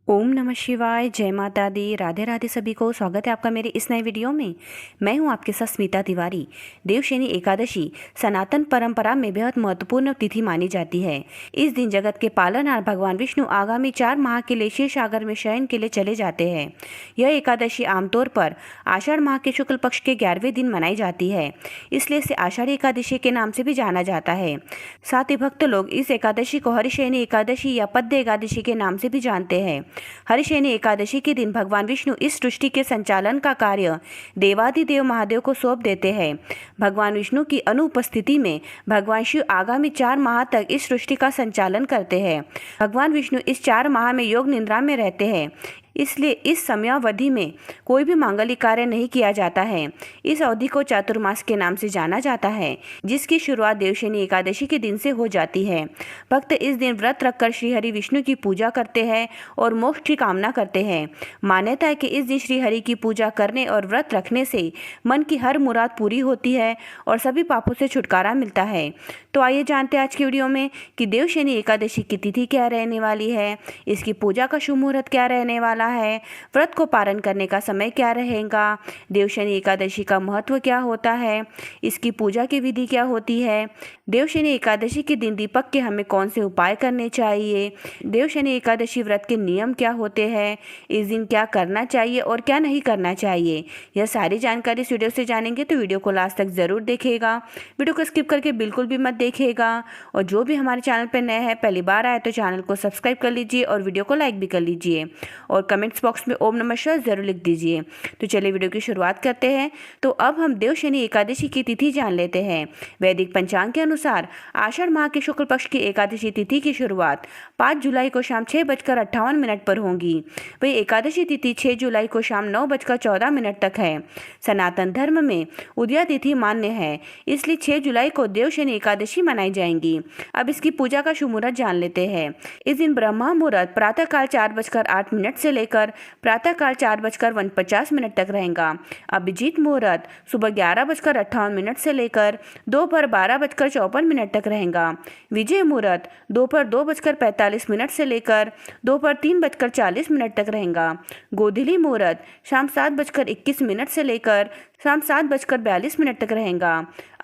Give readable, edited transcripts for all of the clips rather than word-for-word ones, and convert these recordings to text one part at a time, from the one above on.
ओम नमः शिवाय। जय माता दी। राधे राधे सभी को। स्वागत है आपका मेरे इस नए वीडियो में। मैं हूं आपके साथ स्मिता तिवारी। देवशयनी एकादशी सनातन परंपरा में बेहद महत्वपूर्ण तिथि मानी जाती है। इस दिन जगत के पालनहार भगवान विष्णु आगामी 4 माह के लिए क्षीर सागर में शयन के लिए चले जाते हैं। यह एकादशी आमतौर पर आषाढ़ माह के शुक्ल पक्ष के 11वें दिन मनाई जाती है, इसलिए इसे आषाढ़ी एकादशी के नाम से भी जाना जाता है। साथ ही भक्त लोग इस एकादशी को हरिशयनी एकादशी या पद्य एकादशी के नाम से भी जानते हैं। हरिशयनी एकादशी के दिन भगवान विष्णु इस सृष्टि के संचालन का कार्य देवादिदेव महादेव को सौंप देते हैं। भगवान विष्णु की अनुपस्थिति में भगवान शिव आगामी 4 माह तक इस सृष्टि का संचालन करते हैं। भगवान विष्णु इस 4 माह में योग निद्रा में रहते हैं, इसलिए इस समयावधि में कोई भी मांगलिक कार्य नहीं किया जाता है। इस अवधि को चातुर्मास के नाम से जाना जाता है, जिसकी शुरुआत देवशयनी एकादशी के दिन से हो जाती है। भक्त इस दिन व्रत रखकर श्री हरि विष्णु की पूजा करते हैं और मोक्ष की कामना करते हैं। मान्यता है कि इस दिन श्री हरि की पूजा करने और व्रत रखने से मन की हर मुराद पूरी होती है और सभी पापों से छुटकारा मिलता है। तो आइए जानते हैं आज की वीडियो में कि देवशयनी एकादशी की तिथि क्या रहने वाली है, इसकी पूजा का शुभ मुहूर्त क्या रहने वाला है, व्रत को पारण करने का समय क्या रहेगा, देवशयनी एकादशी का महत्व क्या होता है, इसकी पूजा की विधि क्या होती है, देवशयनी एकादशी के दिन दीपक के हमें कौन से उपाय करने चाहिए, देवशयनी एकादशी व्रत के नियम क्या होते हैं, इस दिन क्या करना चाहिए और क्या नहीं करना चाहिए, यह सारी जानकारी इस वीडियो से जानेंगे। तो वीडियो को लास्ट तक जरूर देखिएगा, वीडियो को स्किप करके बिल्कुल भी मत देखिएगा। और जो भी हमारे चैनल पर नए हैं, पहली बार आए तो चैनल को सब्सक्राइब कर लीजिए और वीडियो को लाइक भी कर लीजिए और कमेंट्स बॉक्स में ओम नमः शिवाय जरूर लिख दीजिए। तो चलिए वीडियो की शुरुआत करते हैं। तो अब हम देवशयनी एकादशी की तिथि जान लेते हैं। वैदिक पंचांग के अनुसार आषाढ़ माह के शुक्ल पक्ष की एकादशी तिथि की शुरुआत 5 जुलाई को शाम 6:58 पर होगी। वही एकादशी तिथि 6 जुलाई को शाम 9:14 तक है। सनातन धर्म में उदया तिथि मान्य है, इसलिए 6 जुलाई को देवशयनी एकादशी मनाई जाएंगी। अब इसकी पूजा का शुभ मुहूर्त जान लेते हैं। इस दिन ब्रह्मा मुहूर्त प्रातःकाल 4:08 से लेकर प्रातःकाल 4:49 तक रहेगा। अभिजीत मुहूर्त सुबह 11:58 से लेकर दोपहर 12:54 तक रहेगा। विजय मुहूर्त दोपहर 2:45 से लेकर दोपहर 3:40 तक रहेगा। गोधूली मुहूर्त शाम 7:21 से लेकर शाम 7:42 तक रहेगा।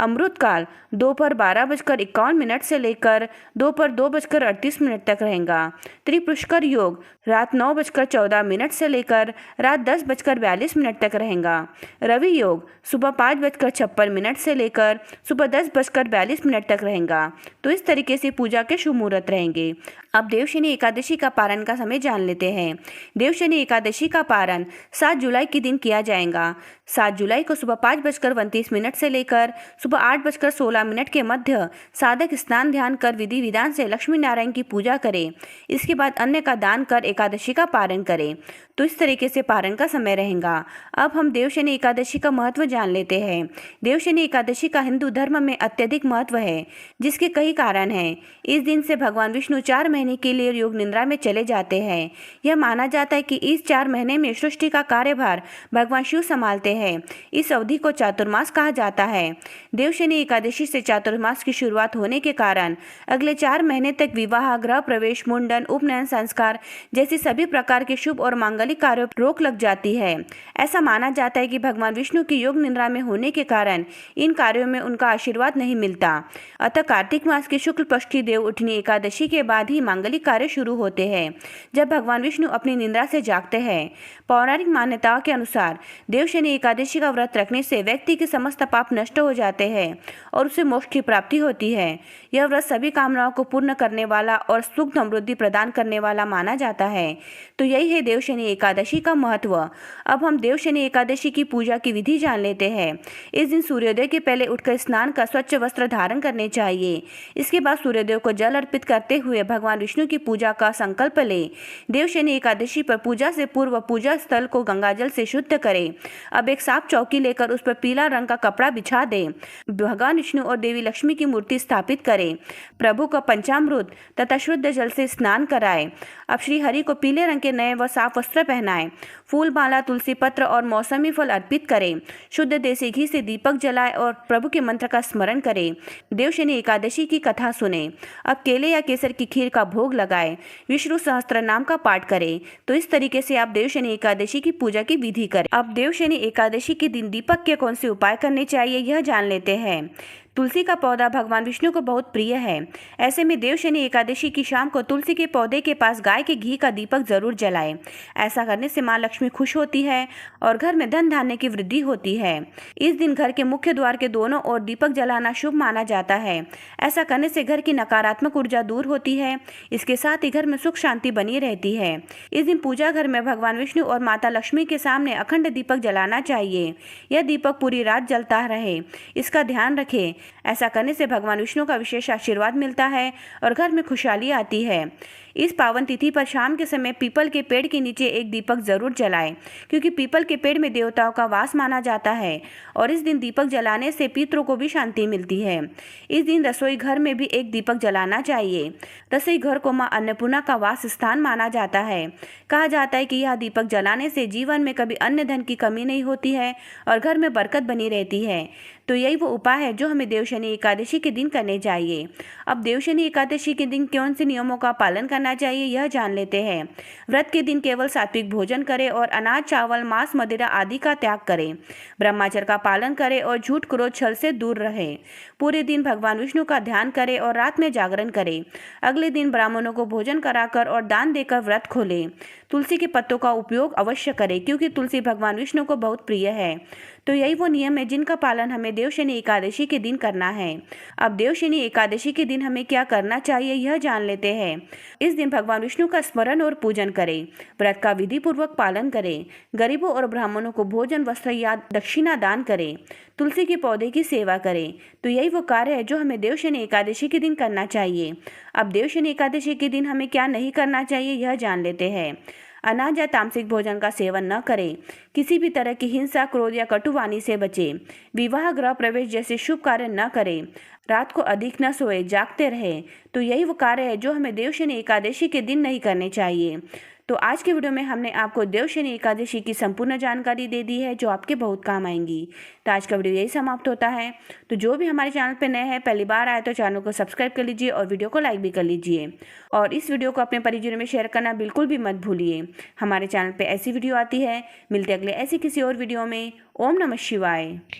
अमृत काल दोपहर 12:51 से लेकर दोपहर 2:38 तक रहेगा। त्रिपुष्कर योग रात 9:14 से लेकर रात 10:42 तक रहेगा। रवि योग सुबह 5:56 से लेकर सुबह 10:42 तक रहेगा। तो इस तरीके से पूजा के शुभ मुहूर्त रहेंगे। अब देवशयनी एकादशी का पारण का समय जान लेते हैं। देवशयनी एकादशी का पारण 7 जुलाई के दिन किया जाएगा। 7 जुलाई को सुबह 5:29 से लेकर सुबह 8:16 के मध्य साधक स्नान ध्यान कर विधि विधान से लक्ष्मी नारायण की पूजा करें। इसके बाद अन्न का दान कर एकादशी का पारण करें। तो इस तरीके से पारण का समय रहेगा। अब हम देवशयनी एकादशी का महत्व जान लेते हैं। देवशयनी एकादशी का हिंदू धर्म में अत्यधिक महत्व है, जिसके कई कारण हैं। इस दिन से भगवान विष्णु 4 महीने के लिए योग निद्रा में चले जाते हैं। यह माना जाता है कि इस 4 महीने में सृष्टि का कार्यभार भगवान शिव संभालते हैं। इस अवधि को चातुर्मास कहा जाता है। देवशयनी एकादशी से चातुर्मास की शुरुआत होने के कारण अगले 4 महीने तक विवाह, गृह प्रवेश, मुंडन, उपनयन संस्कार जैसी सभी प्रकार के शुभ और मांगलिक कार्यों पर रोक लग जाती है। ऐसा माना जाता है कि भगवान विष्णु की योग निद्रा में होने के कारण इन कार्यों में उनका आशीर्वाद नहीं मिलता। अतः कार्तिक मास के शुक्ल पक्ष की देव उठनी एकादशी के बाद ही मांगलिक कार्य शुरू होते हैं, जब भगवान विष्णु अपनी निद्रा से जागते हैं। पौराणिक मान्यताओं के अनुसार देवशयनी एकादशी का व्रत रखने से व्यक्ति के समस्त पाप नष्ट हो जाते हैं और उसे मोक्ष की प्राप्ति होती है। यह व्रत सभी कामनाओं को पूर्ण करने वाला और सुख समृद्धि प्रदान करने वाला माना जाता है। तो यही है देवशयनी एकादशी का महत्व। अब हम देवशयनी एकादशी की पूजा की विधि जान लेते हैं। इस दिन सूर्योदय के पहले उठकर स्नान कर स्वच्छ वस्त्र धारण करने चाहिए। इसके बाद सूर्यदेव को जल अर्पित करते हुए भगवान विष्णु की पूजा का संकल्प ले। देवशयनी एकादशी पर पूजा से पूर्व पूजा स्थल को गंगाजल से शुद्ध करें। अब एक साफ चौकी लेकर उस पर पीला रंग का कपड़ा बिछा दें। भगवान विष्णु और देवी लक्ष्मी की मूर्ति स्थापित करें। प्रभु का पंचामृत तथा शुद्ध जल से स्नान कराएं। अब श्री हरि को पीले रंग के नए व साफ वस्त्र पहनाएं। फूल माला, तुलसी पत्र और मौसमी फल अर्पित करें। शुद्ध देसी घी से दीपक जलाएं और प्रभु के मंत्र का स्मरण करें। देवशयनी एकादशी की कथा सुने। अब केले या केसर की खीर का भोग लगाएं, विष्णु सहस्त्र नाम का पाठ करें। तो इस तरीके से आप देवशनि एकादशी की पूजा की विधि करें। अब देवशनि एकादशी के दिन दीपक के कौन से उपाय करने चाहिए यह जान लेते हैं। तुलसी का पौधा भगवान विष्णु को बहुत प्रिय है। ऐसे में देवशनि एकादशी की शाम को तुलसी के पौधे के पास गाय के घी का दीपक जरूर जलाएं। ऐसा करने से माँ लक्ष्मी खुश होती है और घर में धन धान्य की वृद्धि होती है। इस दिन घर के मुख्य द्वार के दोनों ओर दीपक जलाना शुभ माना जाता है। ऐसा करने से घर की नकारात्मक ऊर्जा दूर होती है। इसके साथ ही घर में सुख शांति बनी रहती है। इस दिन पूजा घर में भगवान विष्णु और माता लक्ष्मी के सामने अखंड दीपक जलाना चाहिए। यह दीपक पूरी रात जलता रहे, इसका ध्यान रखें। ऐसा करने से भगवान विष्णु का विशेष आशीर्वाद मिलता है और घर में खुशहाली आती है। इस पावन तिथि पर शाम के समय पीपल के पेड़ के नीचे एक दीपक जरूर जलाएं, क्योंकि पीपल के पेड़ में देवताओं का वास माना जाता है और इस दिन दीपक जलाने से पितरों को भी शांति मिलती है। इस दिन रसोई घर में भी एक दीपक जलाना चाहिए। रसोई घर को मां अन्नपूर्णा का वास स्थान माना जाता है। कहा जाता है कि यह दीपक जलाने से जीवन में कभी अन्न धन की कमी नहीं होती है और घर में बरकत बनी रहती है। तो यही वो उपाय है जो हमें देवशनि एकादशी के दिन करने चाहिए। अब देवशनि एकादशी के दिन कौन से नियमों का पालन करना चाहिए यह जान लेते हैं। व्रत के दिन केवल सात्विक भोजन करें और अनाज, चावल, मांस, मदिरा आदि का त्याग करें। ब्रह्मचर्य का पालन करें और झूठ, क्रोध, छल से दूर रहें। पूरे दिन भगवान विष्णु का ध्यान करें और रात में जागरण करें। अगले दिन ब्राह्मणों को भोजन कराकर और दान देकर व्रत खोलें। तुलसी के पत्तों का उपयोग अवश्य करें, क्योंकि तुलसी भगवान विष्णु को बहुत प्रिय है। तो यही वो नियम है जिनका पालन हमें देवशनि एकादशी के दिन करना है। अब देवशनि एकादशी के दिन हमें क्या करना चाहिए यह जान लेते हैं। इस दिन भगवान विष्णु का स्मरण और पूजन करें। व्रत का विधि पूर्वक पालन करें। गरीबों और ब्राह्मणों को भोजन, वस्त्र या दक्षिणा दान करें। तुलसी के पौधे की सेवा करें। तो यही वो कार्य है जो हमें देवशनि एकादशी के दिन करना चाहिए। अब देवशनि एकादशी के दिन हमें क्या नहीं करना चाहिए यह जान लेते हैं। अनाज या तामसिक भोजन का सेवन न करें। किसी भी तरह की हिंसा, क्रोध या कटुवाणी से बचें। विवाह, गृह प्रवेश जैसे शुभ कार्य न करें। रात को अधिक न सोए, जागते रहें। तो यही वो कार्य है जो हमें देवशनि एकादशी के दिन नहीं करने चाहिए। तो आज के वीडियो में हमने आपको देवशनि एकादशी की संपूर्ण जानकारी दे दी है जो आपके बहुत काम आएंगी। तो आज का वीडियो यही समाप्त होता है। तो जो भी हमारे चैनल पर नए हैं, पहली बार आए तो चैनल को सब्सक्राइब कर लीजिए और वीडियो को लाइक भी कर लीजिए। और इस वीडियो को अपने परिजनों में शेयर करना बिल्कुल भी मत भूलिए। हमारे चैनल पर ऐसी वीडियो आती है। मिलते अगले ऐसी किसी और वीडियो में। ओम नमः शिवाय।